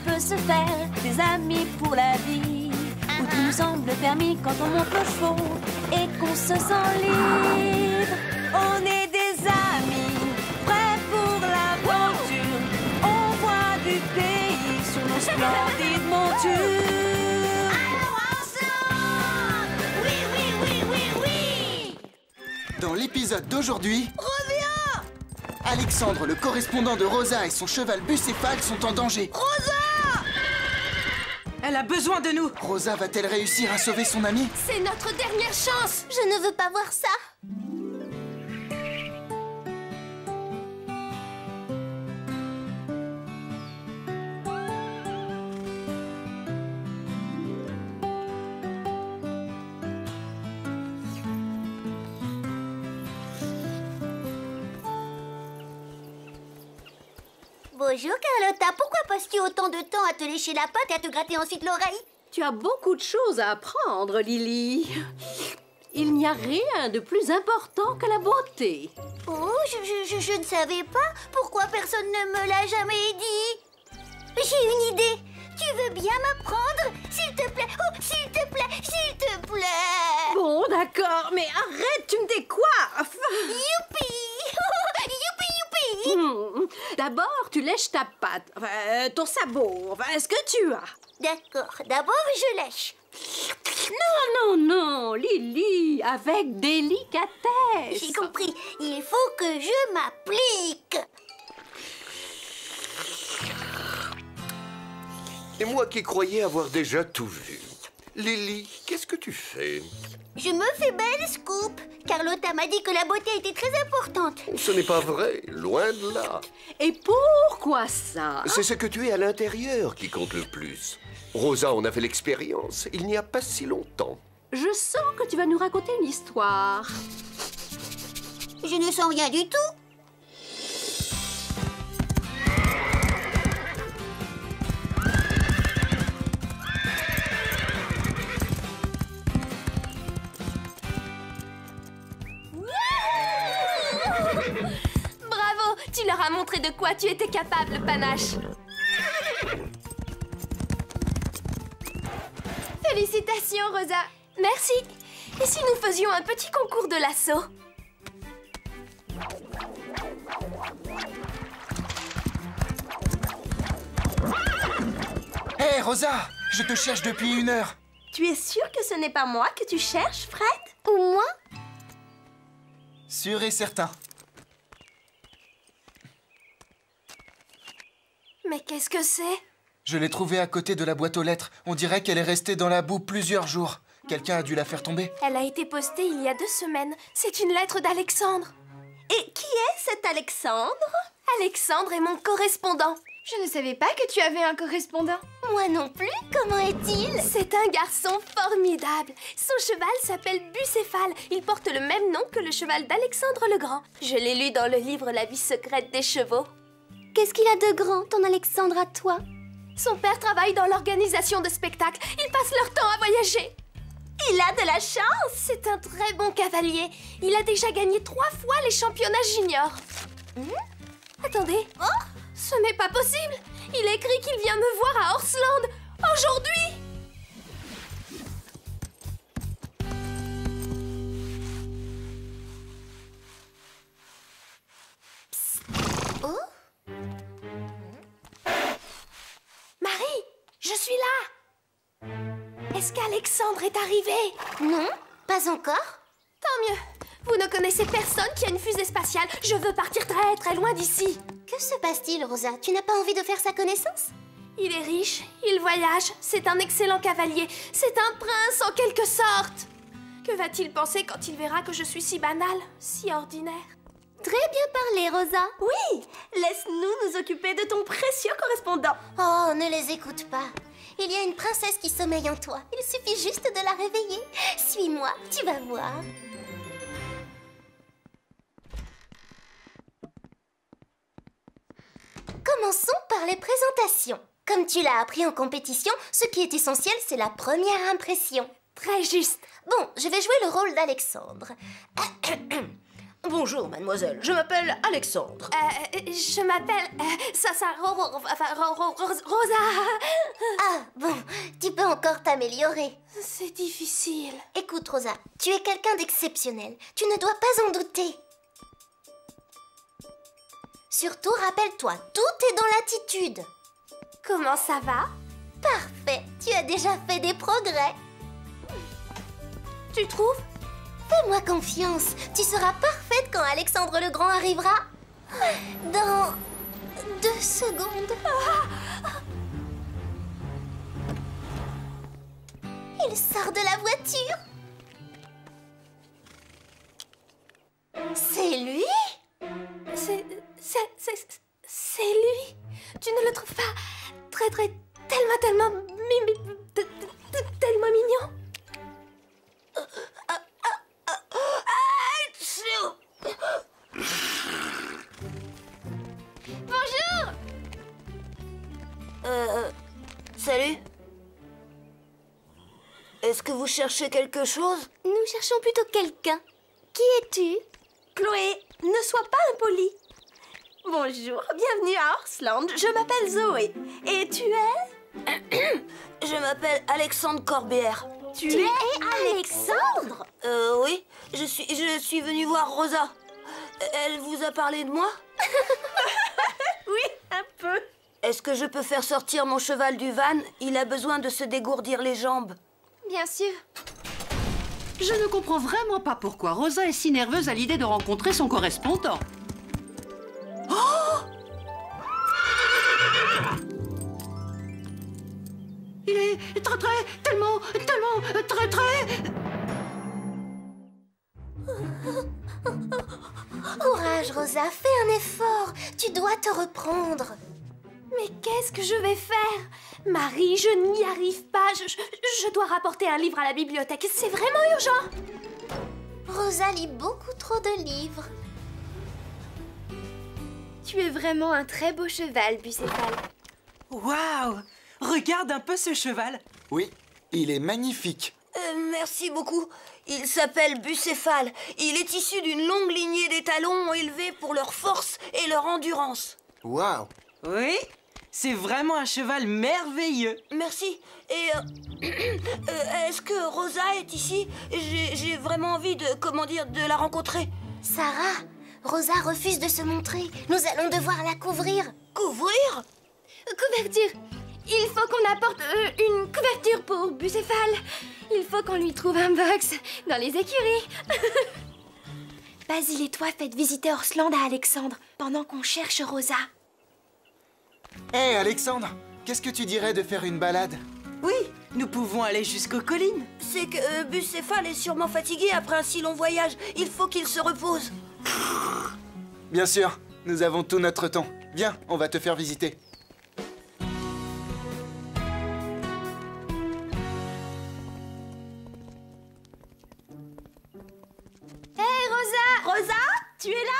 peut se faire des amis pour la vie, où tout nous semble permis quand on monte aux chevaux et qu'on se sent libre. On est des amis, prêts pour l'aventure. On voit du pays sur nos splendides montures. Alors ensemble! Oui, oui, oui, oui, oui! Dans l'épisode d'aujourd'hui, Reviens! Alexandre, le correspondant de Rosa, et son cheval bucéphale sont en danger. Rosa! Elle a besoin de nous. Rosa va-t-elle réussir à sauver son ami? C'est notre dernière chance. Je ne veux pas voir ça. Bonjour Carlotta, pourquoi passes-tu autant de temps à te lécher la patte et à te gratter ensuite l'oreille? Tu as beaucoup de choses à apprendre, Lily. Il n'y a rien de plus important que la beauté. Oh, je ne savais pas. Pourquoi personne ne me l'a jamais dit? J'ai une idée. Tu veux bien m'apprendre? S'il te plaît. Oh, s'il te plaît, s'il te plaît. Bon, d'accord, mais arrête, tu me décoiffes. Youpi! Youpi, youpi! D'abord, tu lèches ta patte, ton sabot, ce que tu as. D'accord, d'abord je lèche. Non, non, Lily, avec délicatesse. J'ai compris. Il faut que je m'applique. Et moi qui croyais avoir déjà tout vu. Lily, qu'est-ce que tu fais? Je me fais belle, Scoop. Carlotta m'a dit que la beauté était très importante. Ce n'est pas vrai, loin de là. Et pourquoi ça? C'est ce que tu es à l'intérieur qui compte le plus. Rosa en a fait l'expérience, il n'y a pas si longtemps. Je sens que tu vas nous raconter une histoire. Je ne sens rien du tout. Bravo, tu leur as montré de quoi tu étais capable, Panache. Félicitations, Rosa. Merci. Et si nous faisions un petit concours de lasso? Hé, Rosa! Je te cherche depuis 1 heure. Tu es sûr que ce n'est pas moi que tu cherches, Fred? Ou moi? Sûr et certain. Mais qu'est-ce que c'est? Je l'ai trouvée à côté de la boîte aux lettres. On dirait qu'elle est restée dans la boue plusieurs jours. Quelqu'un a dû la faire tomber. Elle a été postée il y a 2 semaines. C'est une lettre d'Alexandre. Et qui est cet Alexandre? Alexandre est mon correspondant. Je ne savais pas que tu avais un correspondant. Moi non plus. Comment est-il? C'est un garçon formidable. Son cheval s'appelle Bucéphale. Il porte le même nom que le cheval d'Alexandre le Grand. Je l'ai lu dans le livre La vie secrète des chevaux. Qu'est-ce qu'il a de grand, ton Alexandre, à toi? Son père travaille dans l'organisation de spectacles. Ils passent leur temps à voyager. Il a de la chance. C'est un très bon cavalier. Il a déjà gagné 3 fois les championnats juniors. Attendez. Oh, ce n'est pas possible. Il écrit qu'il vient me voir à Horseland aujourd'hui. Oh? Marie, je suis là. Est-ce qu'Alexandre est arrivé? Non, pas encore. Tant mieux. Vous ne connaissez personne qui a une fusée spatiale. Je veux partir très très loin d'ici. Que se passe-t-il, Rosa? Tu n'as pas envie de faire sa connaissance? Il est riche, il voyage, c'est un excellent cavalier. C'est un prince en quelque sorte. Que va-t-il penser quand il verra que je suis si banale, si ordinaire? Très bien parlé, Rosa. Oui, laisse-nous nous occuper de ton précieux correspondant. Oh, ne les écoute pas. Il y a une princesse qui sommeille en toi. Il suffit juste de la réveiller. Suis-moi, tu vas voir. Commençons par les présentations. Comme tu l'as appris en compétition, ce qui est essentiel, c'est la première impression. Très juste. Bon, je vais jouer le rôle d'Alexandre. Bonjour, mademoiselle. Je m'appelle Alexandre. Je m'appelle... Rosa. Ah, bon, tu peux encore t'améliorer. C'est difficile. Écoute, Rosa, tu es quelqu'un d'exceptionnel. Tu ne dois pas en douter. Surtout, rappelle-toi, tout est dans l'attitude. Comment ça va? Parfait, tu as déjà fait des progrès. Tu trouves? Fais-moi confiance, tu seras parfaite quand Alexandre le Grand arrivera. Dans 2 secondes. Il sort de la voiture. C'est lui? C'est lui. Tu ne le trouves pas tellement mignon? Bonjour. Salut. Est-ce que vous cherchez quelque chose? Nous cherchons plutôt quelqu'un. Qui es-tu? Chloé, ne sois pas impolie. Bonjour, bienvenue à Horseland. Je m'appelle Zoé. Et tu es? Je m'appelle Alexandre Corbière. Tu es Alexandre? Oui. Je suis venue voir Rosa. Elle vous a parlé de moi? Oui, un peu. Est-ce que je peux faire sortir mon cheval du van? Il a besoin de se dégourdir les jambes. Bien sûr. Je ne comprends vraiment pas pourquoi Rosa est si nerveuse à l'idée de rencontrer son correspondant. Oh! Il est tellement, très... Courage, Rosa, fais un effort. Tu dois te reprendre. Mais qu'est-ce que je vais faire? Marie, je n'y arrive pas. Je dois rapporter un livre à la bibliothèque. C'est vraiment urgent. Rosa lit beaucoup trop de livres. Tu es vraiment un très beau cheval, Bucéphale. Waouh! Regarde un peu ce cheval. Oui, il est magnifique. Merci beaucoup. Il s'appelle Bucéphale. Il est issu d'une longue lignée d'étalons élevés pour leur force et leur endurance. Waouh! Oui, c'est vraiment un cheval merveilleux. Merci. Et est-ce que Rosa est ici? J'ai vraiment envie de la rencontrer. Sarah, Rosa refuse de se montrer. Nous allons devoir la couvrir. Couvrir? Couverture. Il faut qu'on apporte une couverture pour Bucéphale. Il faut qu'on lui trouve un box dans les écuries. Basile et toi faites visiter Horseland à Alexandre pendant qu'on cherche Rosa. Hé, Alexandre, qu'est-ce que tu dirais de faire une balade? Oui, nous pouvons aller jusqu'aux collines. C'est que Bucéphale est sûrement fatigué après un si long voyage. Il faut qu'il se repose. Bien sûr, nous avons tout notre temps. Viens, on va te faire visiter. Hé, Rosa! Rosa, tu es là?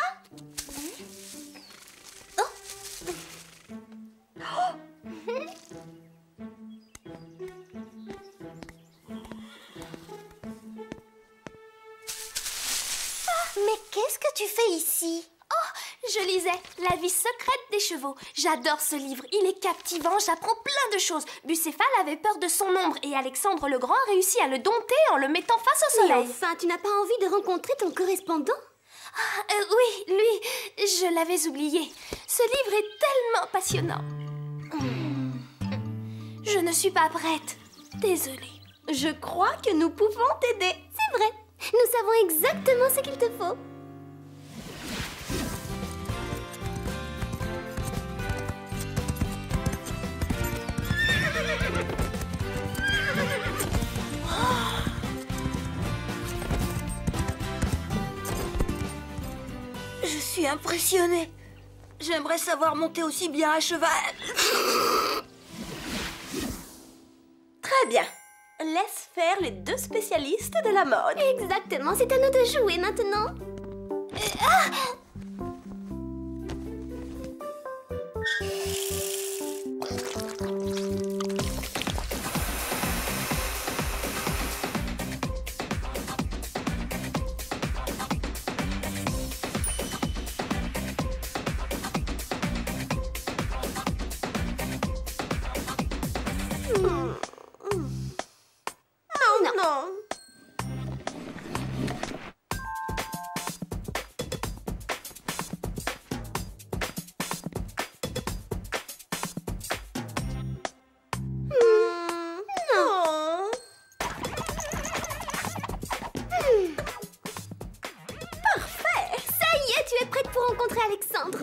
Mais qu'est-ce que tu fais ici? Oh, je lisais La vie secrète des chevaux. J'adore ce livre, il est captivant, j'apprends plein de choses. Bucéphale avait peur de son ombre et Alexandre le Grand a réussi à le dompter en le mettant face au Mais soleil. enfin, tu n'as pas envie de rencontrer ton correspondant? Oui, lui, je l'avais oublié. Ce livre est tellement passionnant. Je ne suis pas prête. Désolée. Je crois que nous pouvons t'aider. C'est vrai, nous savons exactement ce qu'il te faut. Je suis impressionnée. J'aimerais savoir monter aussi bien à cheval. Très bien. Laisse faire les deux spécialistes de la mode. Exactement, c'est à nous de jouer maintenant. rencontrer Alexandre.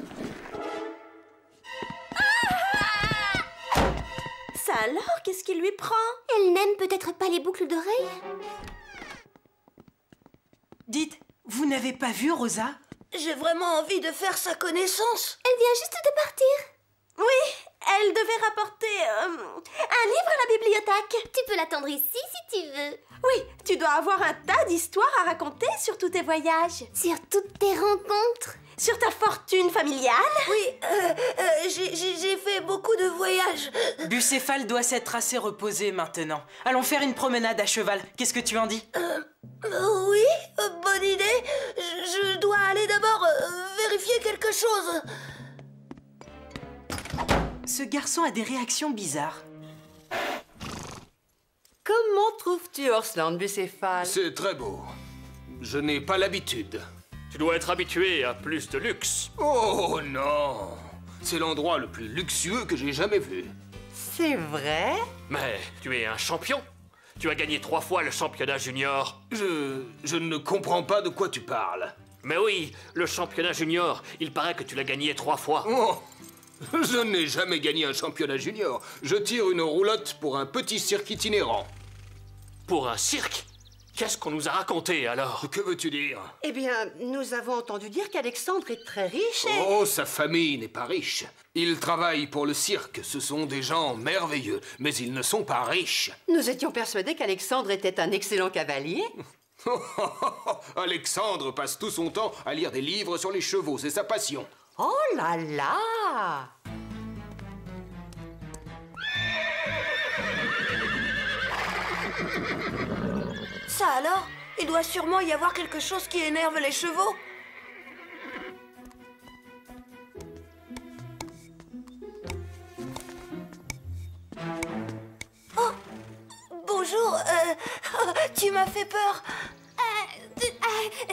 Ça alors, qu'est-ce qui lui prend? Elle n'aime peut-être pas les boucles d'oreilles? Dites, vous n'avez pas vu Rosa? J'ai vraiment envie de faire sa connaissance. Elle vient juste de partir. Oui, elle devait rapporter un livre à la bibliothèque. Tu peux l'attendre ici si tu veux. Oui, tu dois avoir un tas d'histoires à raconter sur tous tes voyages. Sur toutes tes rencontres. Sur ta fortune familiale. Oui, j'ai fait beaucoup de voyages. Bucéphale doit s'être assez reposé maintenant. Allons faire une promenade à cheval. Qu'est-ce que tu en dis? Oui, bonne idée. Je dois aller d'abord vérifier quelque chose. Ce garçon a des réactions bizarres. Comment trouves-tu Horsland, Bucéphale? C'est très beau. Je n'ai pas l'habitude. Tu dois être habitué à plus de luxe. Oh non! C'est l'endroit le plus luxueux que j'ai jamais vu. C'est vrai? Mais tu es un champion. Tu as gagné 3 fois le championnat junior. Je ne comprends pas de quoi tu parles. Mais oui, le championnat junior, il paraît que tu l'as gagné 3 fois. Oh! Je n'ai jamais gagné un championnat junior. Je tire une roulotte pour un petit cirque itinérant. Pour un cirque? Qu'est-ce qu'on nous a raconté alors? Que veux-tu dire? Eh bien, nous avons entendu dire qu'Alexandre est très riche et... Oh, sa famille n'est pas riche. Ils travaillent pour le cirque. Ce sont des gens merveilleux, mais ils ne sont pas riches. Nous étions persuadés qu'Alexandre était un excellent cavalier. Alexandre passe tout son temps à lire des livres sur les chevaux, c'est sa passion. Oh là là! Ça alors? Il doit sûrement y avoir quelque chose qui énerve les chevaux. Oh! Bonjour, tu m'as fait peur.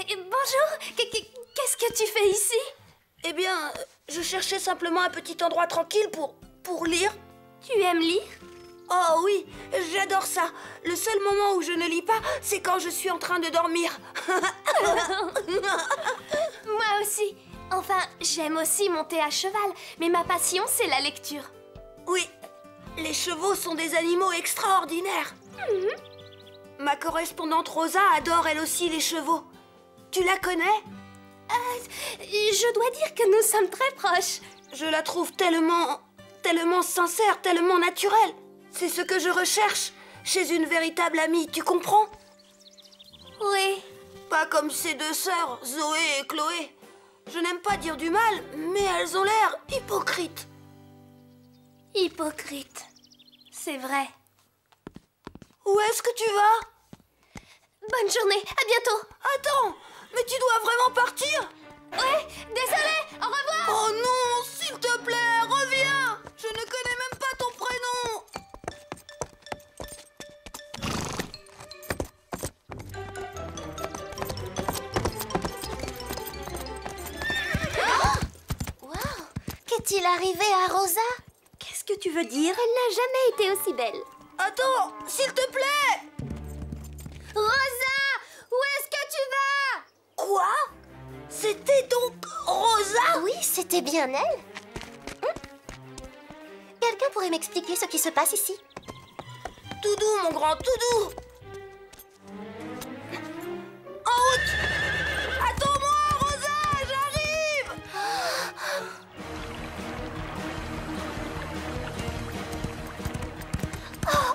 Bonjour, qu'est-ce que tu fais ici? Eh bien, je cherchais simplement un petit endroit tranquille pour lire. Tu aimes lire? Oh oui, j'adore ça. Le seul moment où je ne lis pas, c'est quand je suis en train de dormir. Moi aussi. Enfin, j'aime aussi monter à cheval, mais ma passion, c'est la lecture. Oui, les chevaux sont des animaux extraordinaires. Ma correspondante Rosa adore elle aussi les chevaux. Tu la connais? Je dois dire que nous sommes très proches. Je la trouve tellement sincère, tellement naturelle. C'est ce que je recherche chez une véritable amie, tu comprends? Oui. Pas comme ces deux sœurs, Zoé et Chloé. Je n'aime pas dire du mal, mais elles ont l'air hypocrites. Hypocrite. C'est vrai. Où est-ce que tu vas? Bonne journée, à bientôt. Attends, mais tu dois vraiment partir? Ouais, désolée, au revoir. Oh non, s'il te plaît, reviens. Je ne connais même pas ton prénom. Waouh! Qu'est-il arrivé à Rosa? Qu'est-ce que tu veux dire? Elle n'a jamais été aussi belle. Attends, s'il te plaît. Rosa! Où est-ce que tu vas? Quoi? C'était donc Rosa? Oui, c'était bien elle. Quelqu'un pourrait m'expliquer ce qui se passe ici? Tout doux, mon grand, tout doux. En route! Attends-moi, Rosa, j'arrive! Oh,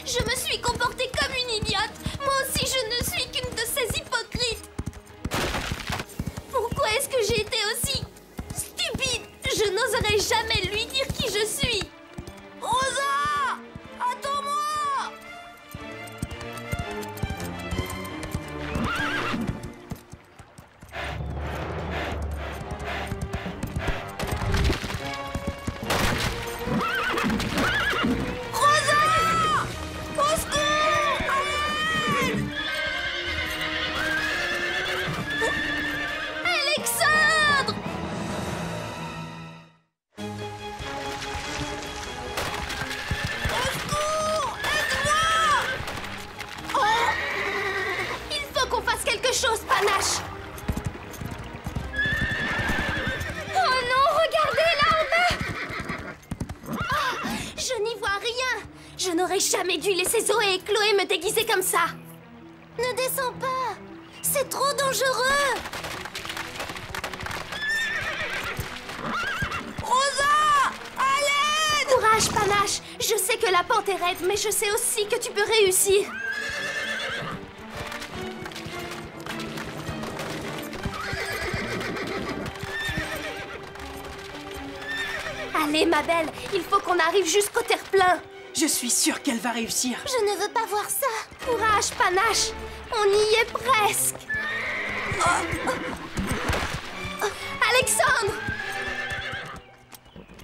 je me suis comportée comme une idiote. Moi aussi, je ne suis qu'une de ces hypocrites. Pourquoi est-ce que j'ai été aussi stupide? Je n'oserais jamais lui dire qui je suis. Rosa! Attends-moi! Rosa! Au secours! Alexandre! Il faut qu'on fasse quelque chose, Panache. Je n'aurais jamais dû laisser Zoé et Chloé me déguiser comme ça. Ne descends pas. C'est trop dangereux. Rosa! À l'aide! Courage, Panache. Je sais que la pente est raide, mais je sais aussi que tu peux réussir. Allez, ma belle, il faut qu'on arrive jusqu'au terre-plein. Je suis sûre qu'elle va réussir. Je ne veux pas voir ça. Courage, Panache. On y est presque. Alexandre!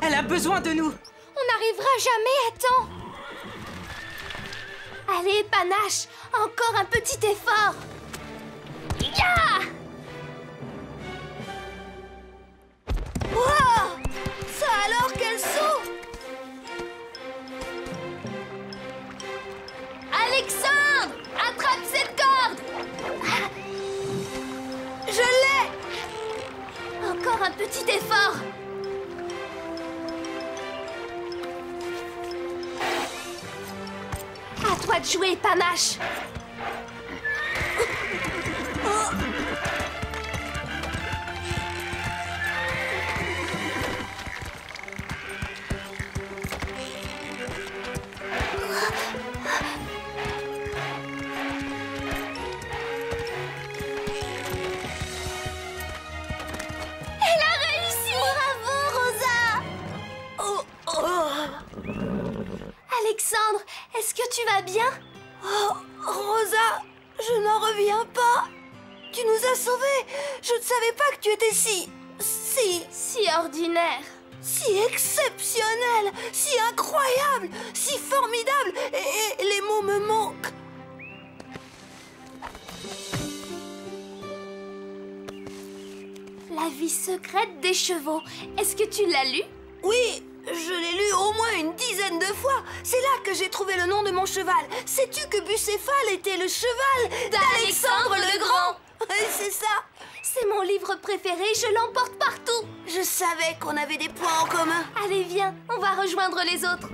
Elle a besoin de nous. On n'arrivera jamais à temps. Allez, Panache, encore un petit effort. Ya! Wow! Ça alors, quel saut! Alexandre! Attrape cette corde! Je l'ai! Encore un petit effort. À toi de jouer, Panache. Elle a réussi! Bravo, Rosa. Alexandre, est-ce que tu vas bien? Oh, Rosa, je n'en reviens pas. Tu nous as sauvés. Je ne savais pas que tu étais si ordinaire. si exceptionnel, si incroyable, si formidable. Et les mots me manquent. La vie secrète des chevaux. Est-ce que tu l'as lu? Oui, je l'ai lu au moins une dizaine de fois. C'est là que j'ai trouvé le nom de mon cheval. Sais-tu que Bucéphale était le cheval d'Alexandre le Grand? C'est ça. C'est mon livre préféré, je l'emporte partout. Je savais qu'on avait des points en commun. Allez, viens, on va rejoindre les autres.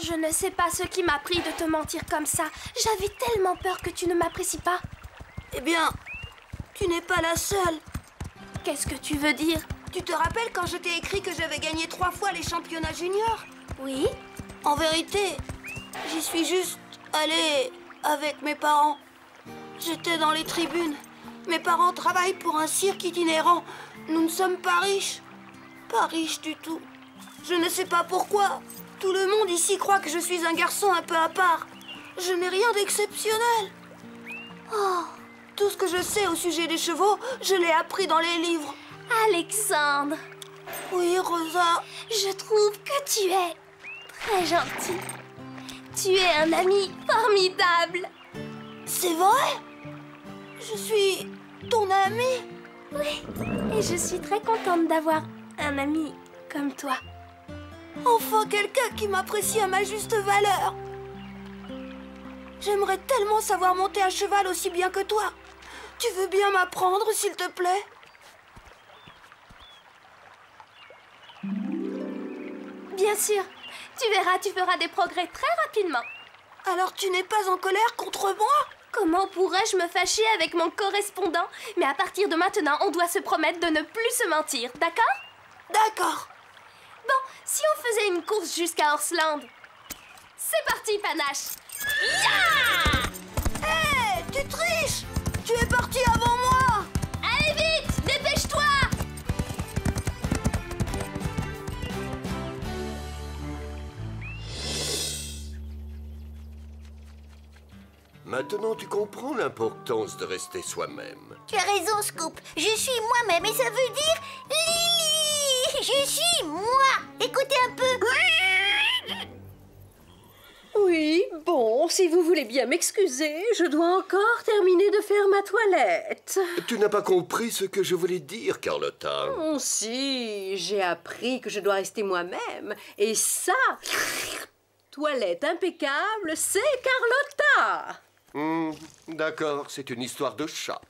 Je ne sais pas ce qui m'a pris de te mentir comme ça. J'avais tellement peur que tu ne m'apprécies pas. Eh bien, tu n'es pas la seule. Qu'est-ce que tu veux dire? Tu te rappelles quand je t'ai écrit que j'avais gagné 3 fois les championnats juniors? Oui. En vérité, j'y suis juste allée avec mes parents. J'étais dans les tribunes. Mes parents travaillent pour un cirque itinérant. Nous ne sommes pas riches. Pas riches du tout. Je ne sais pas pourquoi. Tout le monde ici croit que je suis un garçon un peu à part. Je n'ai rien d'exceptionnel. Oh, tout ce que je sais au sujet des chevaux, je l'ai appris dans les livres. Alexandre. Oui, Rosa. Je trouve que tu es très gentil. Tu es un ami formidable. C'est vrai? Je suis ton ami? Oui, et je suis très contente d'avoir un ami comme toi. Enfin, quelqu'un qui m'apprécie à ma juste valeur. J'aimerais tellement savoir monter à cheval aussi bien que toi. Tu veux bien m'apprendre, s'il te plaît? Bien sûr. Tu verras, tu feras des progrès très rapidement. Alors tu n'es pas en colère contre moi? Comment pourrais-je me fâcher avec mon correspondant? Mais à partir de maintenant, on doit se promettre de ne plus se mentir, d'accord? D'accord. Bon, si on faisait une course jusqu'à Horsland. C'est parti, Panache. Ya! Hé, tu triches! Tu es parti avant moi! Allez vite, dépêche-toi! Maintenant, tu comprends l'importance de rester soi-même. Tu as raison, Scoop. Je suis moi-même et ça veut dire Lily. Je suis moi. Écoutez un peu. Oui, bon, si vous voulez bien m'excuser, je dois encore terminer de faire ma toilette. Tu n'as pas compris ce que je voulais dire, Carlotta. Oh si, j'ai appris que je dois rester moi-même. Et ça, toilette impeccable, c'est Carlotta. D'accord, c'est une histoire de chat.